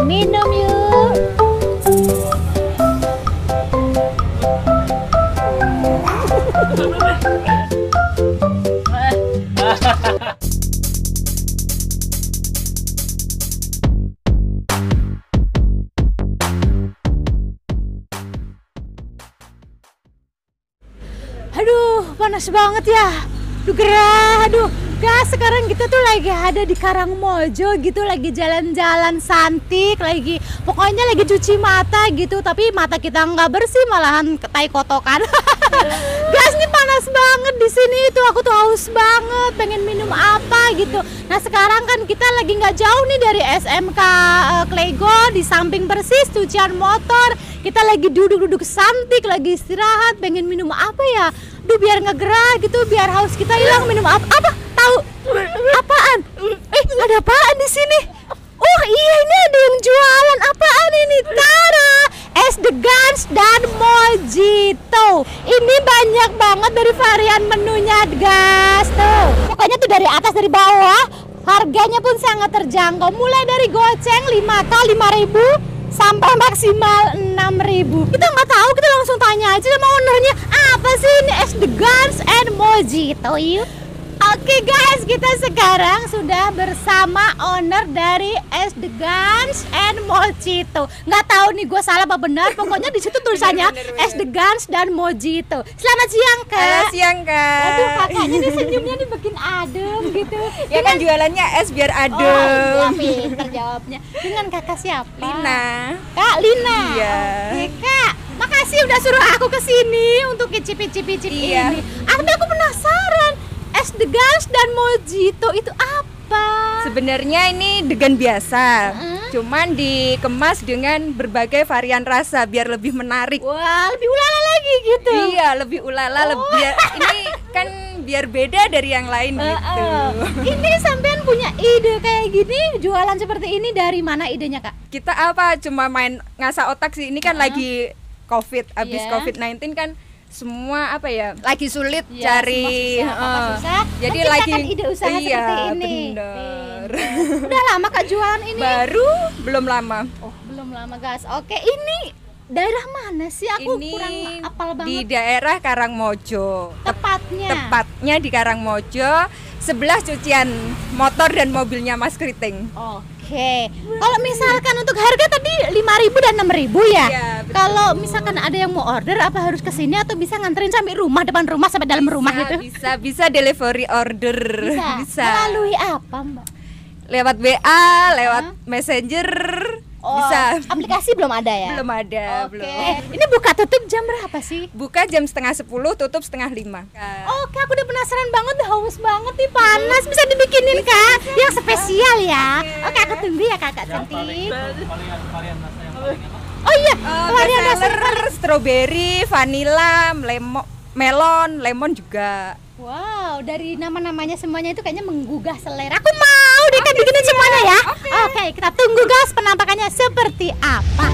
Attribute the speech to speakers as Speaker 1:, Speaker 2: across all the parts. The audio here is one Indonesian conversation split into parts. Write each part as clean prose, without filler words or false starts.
Speaker 1: Minum yuk. Aduh, panas banget ya. Aduh, gerah. Aduh, guys, sekarang kita tuh lagi ada di Karangmojo gitu, lagi jalan-jalan santik, lagi pokoknya lagi cuci mata gitu, tapi mata kita nggak bersih, malahan tai kotokan. Guys, ini panas banget di sini tuh, aku tuh haus banget, pengen minum apa gitu. Nah, sekarang kan kita lagi nggak jauh nih dari SMK Klego, di samping Persis cucian motor. Kita lagi duduk-duduk santik, lagi istirahat, pengen minum apa ya? Duh, biar nggak gerah gitu, biar haus kita hilang. Minum apa? Apa? Tahu? Apaan? Ada apaan di sini? Oh iya, ini ada yang jualan. Apaan ini? Tara, es Degan dan Mojito. Ini banyak banget dari varian menunya, guys. Tuh, pokoknya tuh dari atas dari bawah. Harganya pun sangat terjangkau. Mulai dari goceng 5K 5.000 sampai maksimal 6.000. Kita nggak tahu, kita langsung tanya aja sama ownernya. Apa sih ini es Degan and Mojito? Yuk. Oke guys, kita sekarang sudah bersama owner dari es Degan and Mojito. Nggak tahu nih gue salah apa benar, pokoknya di situ tulisannya es Degan dan Mojito. Selamat siang, Kak.
Speaker 2: Selamat siang, Kak.
Speaker 1: Aduh, kakaknya nih senyumnya nih bikin adem gitu.
Speaker 2: Ya kan jualannya es biar adem.
Speaker 1: Oh, iya, pinter jawabnya. Dengan kakak siapa?
Speaker 2: Lina.
Speaker 1: Kak Lina.
Speaker 2: Iya.
Speaker 1: Oke, Kak. Makasih udah suruh aku ke sini untuk icip-icip
Speaker 2: Iya.
Speaker 1: ini. Tapi aku penasaran, es Degan dan Mojito itu apa?
Speaker 2: Sebenarnya ini degan biasa, cuman dikemas dengan berbagai varian rasa biar lebih menarik.
Speaker 1: Wah, lebih ulala lagi gitu.
Speaker 2: Iya, lebih ulala, biar ini kan biar beda dari yang lain gitu.
Speaker 1: Ini sampean punya ide kayak gini, jualan seperti ini, dari mana idenya, Kak?
Speaker 2: Kita apa cuma main ngasah otak sih. Ini kan lagi Covid, habis
Speaker 1: Iya.
Speaker 2: COVID-19 kan semua apa ya, lagi sulit
Speaker 1: Ya,
Speaker 2: cari.
Speaker 1: semua susah, apa susah.
Speaker 2: Jadi
Speaker 1: Menciptakan
Speaker 2: lagi
Speaker 1: ide usaha
Speaker 2: iya,
Speaker 1: seperti ini.
Speaker 2: bener.
Speaker 1: Udah lama Kak jualan ini?
Speaker 2: Baru belum lama.
Speaker 1: Oh, belum lama, guys. Oke, ini daerah mana sih? Aku
Speaker 2: Ini
Speaker 1: kurang apal banget.
Speaker 2: di daerah Karangmojo. Tepatnya di Karangmojo, sebelah cucian motor dan mobilnya Mas Kriting.
Speaker 1: Oke. Kalau misalkan untuk harga tadi 5.000 dan 6.000 ya?
Speaker 2: Iya, betul.
Speaker 1: Kalau misalkan ada yang mau order, apa harus ke sini atau bisa nganterin sampai rumah, depan rumah sampai dalam rumah gitu?
Speaker 2: Bisa delivery order. Bisa.
Speaker 1: Melalui apa, Mbak?
Speaker 2: Lewat WA, lewat Messenger. Bisa.
Speaker 1: Aplikasi belum ada ya?
Speaker 2: Belum ada,
Speaker 1: Oke.
Speaker 2: belum.
Speaker 1: Ini buka tutup jam berapa sih?
Speaker 2: Buka jam 9:30, tutup 4:30.
Speaker 1: Oke, aku udah penasaran banget, haus banget nih, panas. Bisa dibikinin, Kak? Yang spesial ya. Oke, aku tunggu ya, Kakak cantik. Oh iya, varian rasa.
Speaker 2: Strawberry, vanilla, melon, lemon juga.
Speaker 1: Wow, dari nama-namanya semuanya itu kayaknya menggugah selera. Aku mau deh Kak bikinin semuanya ya. Oke, kita tunggu guys penampakannya seperti apa.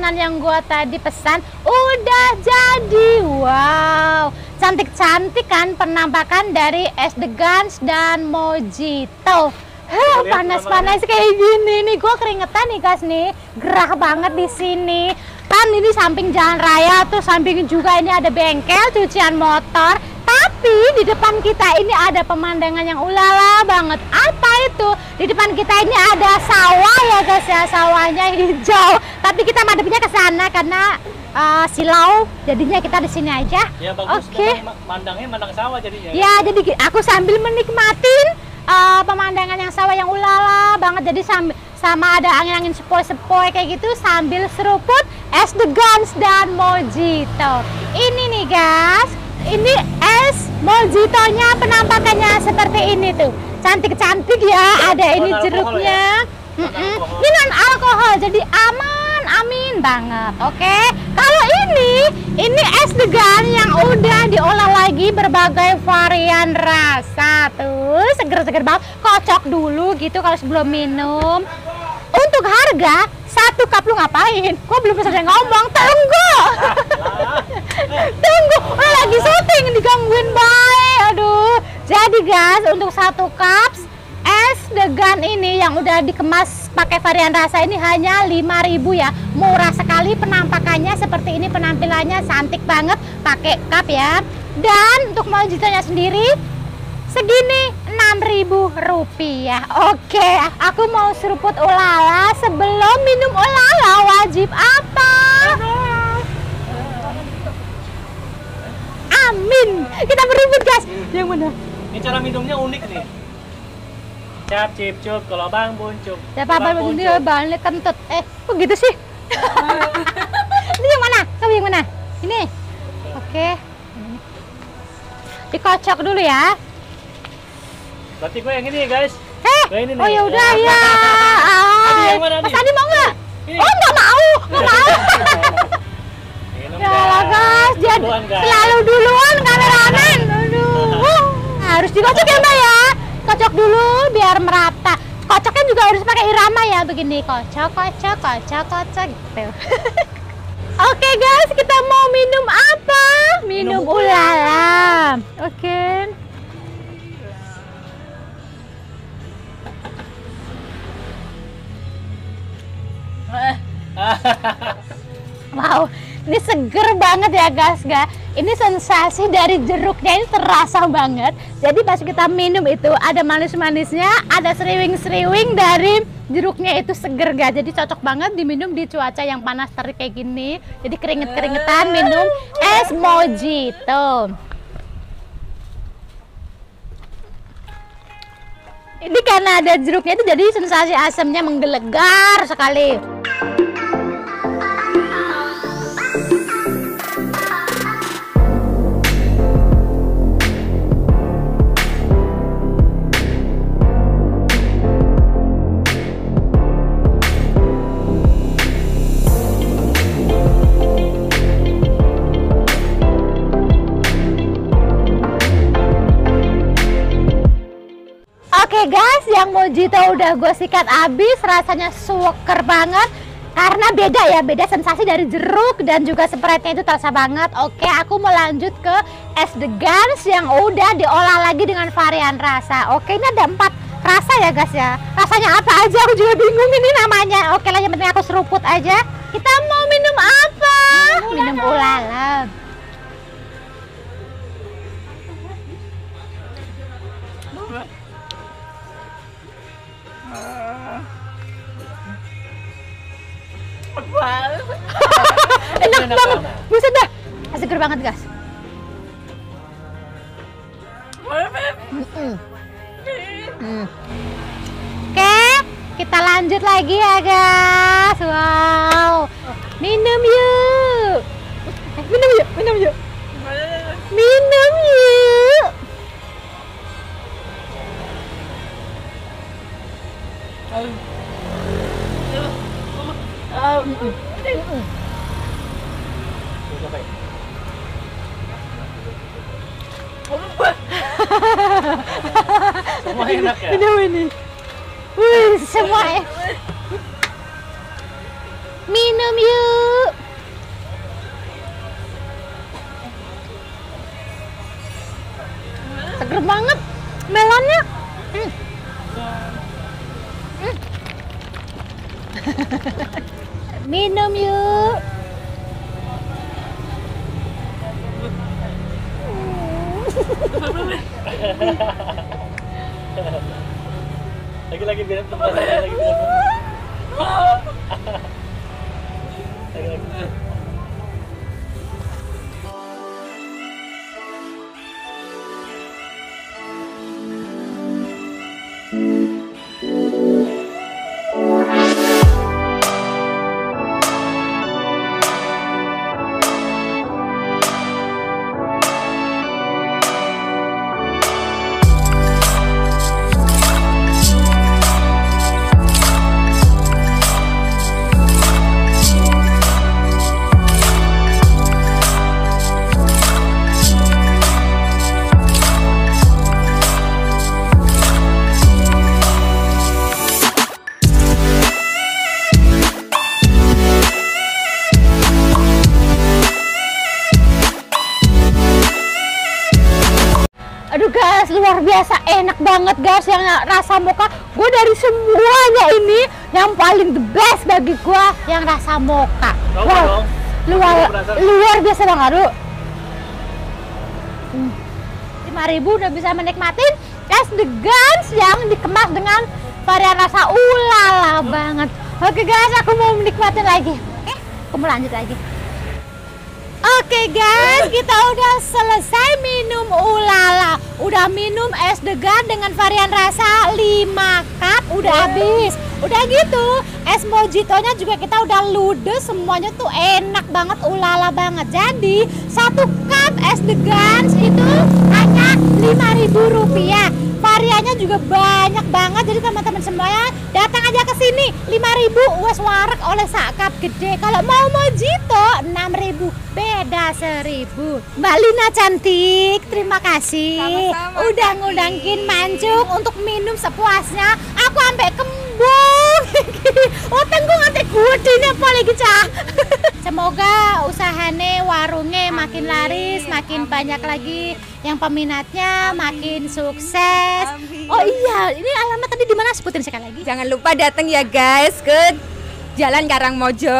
Speaker 1: pesanan yang gua tadi pesan udah jadi. Wow, cantik-cantik kan penampakan dari Es The Guns dan Mojito. Panas-panas kayak gini nih, gua keringetan nih guys nih, gerah banget di sini. Kan ini samping jalan raya, tuh samping juga ini ada bengkel cucian motor. Tapi di depan kita ini ada pemandangan yang ulala banget. Apa itu? Di depan kita ini ada sawah ya guys ya, sawahnya hijau. Tapi kita madepnya ke sana karena silau, jadinya kita di sini aja.
Speaker 3: Ya bagus.
Speaker 1: Oke.
Speaker 3: Mandangnya mandang sawah jadinya.
Speaker 1: Ya, jadi aku sambil menikmatin pemandangan yang sawah yang ulala banget. Jadi sama ada angin-angin sepoi-sepoi kayak gitu sambil seruput Es The Guns dan Mojito. Ini nih guys, ini es mojitonya penampakannya seperti ini tuh, cantik-cantik ya. Ada ini jeruknya. Ini non alkohol, jadi aman, amin banget. Oke, kalau ini es degan yang udah diolah lagi berbagai varian rasa tuh, seger-seger banget. Kocok dulu gitu kalau sebelum minum. Untuk harga, 1 cup lu ngapain? Gua belum selesai ngomong. Tunggu. Tunggu, lagi syuting digangguin baik. Aduh. Jadi guys, untuk 1 cup es degan ini yang udah dikemas pakai varian rasa ini hanya 5.000 ya. Murah sekali, penampakannya seperti ini, penampilannya cantik banget, pakai cup ya. Dan untuk mojitonya sendiri segini 6.000 rupiah. Oke, aku mau seruput ulala. Sebelum minum ulala wajib apa? Amin. Kita berebut guys. Yang mana?
Speaker 3: Ini cara minumnya unik nih. Cap cip cup, kalau bang buncuk.
Speaker 1: Ya apa dia balik kentut. Kok gitu sih? Ini yang mana? Kamu yang mana? Ini. Oke. Dikocok dulu ya.
Speaker 3: Berarti gue yang ini guys. Ini
Speaker 1: oh ya udah ya.
Speaker 3: Yang mana,
Speaker 1: Mas Adi mau nggak?
Speaker 3: Ini.
Speaker 1: Oh nggak mau. Ya lah guys, dia selalu duluan kameramen. Aduh. Harus dikocok ya Mbak ya. Kocok dulu biar merata. Kocoknya juga harus pakai irama ya, begini. Kocok, kocok, kocok, kocok gitu. Oke guys, kita mau minum apa? Minum ulala. Oke. Wow, ini seger banget ya guys, ini sensasi dari jeruknya ini terasa banget. Jadi pas kita minum itu ada manis-manisnya, ada seriwing-seriwing dari jeruknya itu seger guys. Jadi cocok banget diminum di cuaca yang panas terik kayak gini. Jadi keringet-keringetan minum es mojito. Ini karena ada jeruknya itu jadi sensasi asamnya menggelegar sekali. Oke guys, yang mojito udah gue sikat habis, rasanya seger banget karena beda ya, beda sensasi dari jeruk dan juga Sprite-nya itu terasa banget. Oke, aku mau lanjut ke Es The Guns yang udah diolah lagi dengan varian rasa. Oke, ini ada 4 rasa ya guys ya. Rasanya apa aja aku juga bingung ini namanya. Oke lah, yang penting aku seruput aja. Kita mau minum apa? Minum ulala. Enak banget, buset dah, seger banget guys. Oke, kita lanjut lagi ya guys. Wow, minum yuk, minum yuk, minum yuk, minum yuk.
Speaker 3: Semua enak ya?
Speaker 1: Ini. Wih, semua ya. Minum yuk. Seger banget melonnya. Minum yuk.
Speaker 3: Lagi biar tempat lagi biar. Lagi.
Speaker 1: Aduh guys, luar biasa enak banget guys yang rasa mocha. Gue dari semuanya ini yang paling the best bagi gue yang rasa mocha. Wow, luar biasa banget. Aduh, 5.000 udah bisa menikmatin es Degans yang dikemas dengan varian rasa ulala banget. Oke guys, aku mau menikmatin lagi. Aku mau lanjut lagi. Oke guys, kita udah selesai minum ulala. Udah minum es Degan dengan varian rasa 5 cup, udah habis. Udah gitu, es mojitonya juga kita udah ludes, semuanya tuh enak banget, ulala banget. Jadi, 1 cup es Degan itu hanya Rp5.000. Variannya juga banyak banget, jadi teman-teman semuanya datang aja ke sini. 5.000 wes warek oleh sakap gede. Kalau mau mojito 6.000, beda 1.000. Mbak Lina cantik, terima kasih.
Speaker 2: Sama-sama,
Speaker 1: udah
Speaker 2: Kaki.
Speaker 1: ngundangin Mancung untuk minum sepuasnya. Aku sampai kembung. Utangku nganti gudine apa lagi cah. Semoga usahane warungnya makin laris, makin banyak lagi yang peminatnya, makin sukses.
Speaker 2: Amin.
Speaker 1: Oh iya, ini alamat tadi di mana, sebutin sekali lagi.
Speaker 2: Jangan lupa datang ya guys ke Jalan Karangmojo.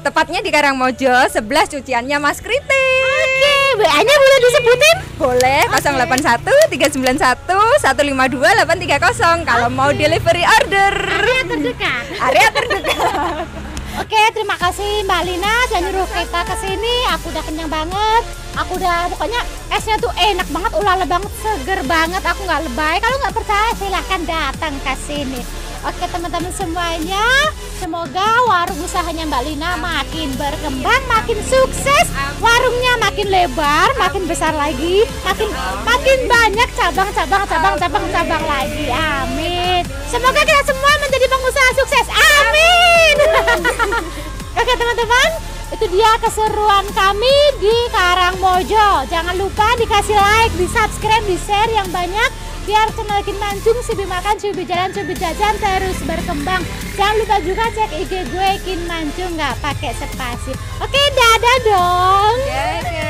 Speaker 2: Tepatnya di Karangmojo, sebelah cuciannya Mas Kritik.
Speaker 1: Oke, WA-nya boleh disebutin?
Speaker 2: Boleh 081 391 152 830 kalau mau delivery order.
Speaker 1: Area terdekat.
Speaker 2: Area terdekat.
Speaker 1: Oke, terima kasih Mbak Lina sudah nyuruh kita ke sini. Aku udah kenyang banget. Aku udah, pokoknya esnya tuh enak banget, ulala banget, seger banget. Aku nggak lebay. Kalau nggak percaya silahkan datang ke sini. Oke teman-teman semuanya, semoga warung usahanya Mbak Lina makin berkembang, makin sukses, warungnya makin lebar, makin besar lagi, makin banyak cabang lagi. Amin. Semoga kita semua menjadi pengusaha sukses. Amin. Oke teman-teman, itu dia keseruan kami di Karangmojo. Jangan lupa dikasih like, di subscribe, di share yang banyak biar channel Kin Mancung, Subi Makan, Subi Jalan, Subi Jajan terus berkembang. Jangan lupa juga cek IG gue Kin Mancung, nggak pakai spasi. Oke, dadah dong.
Speaker 2: Dadah.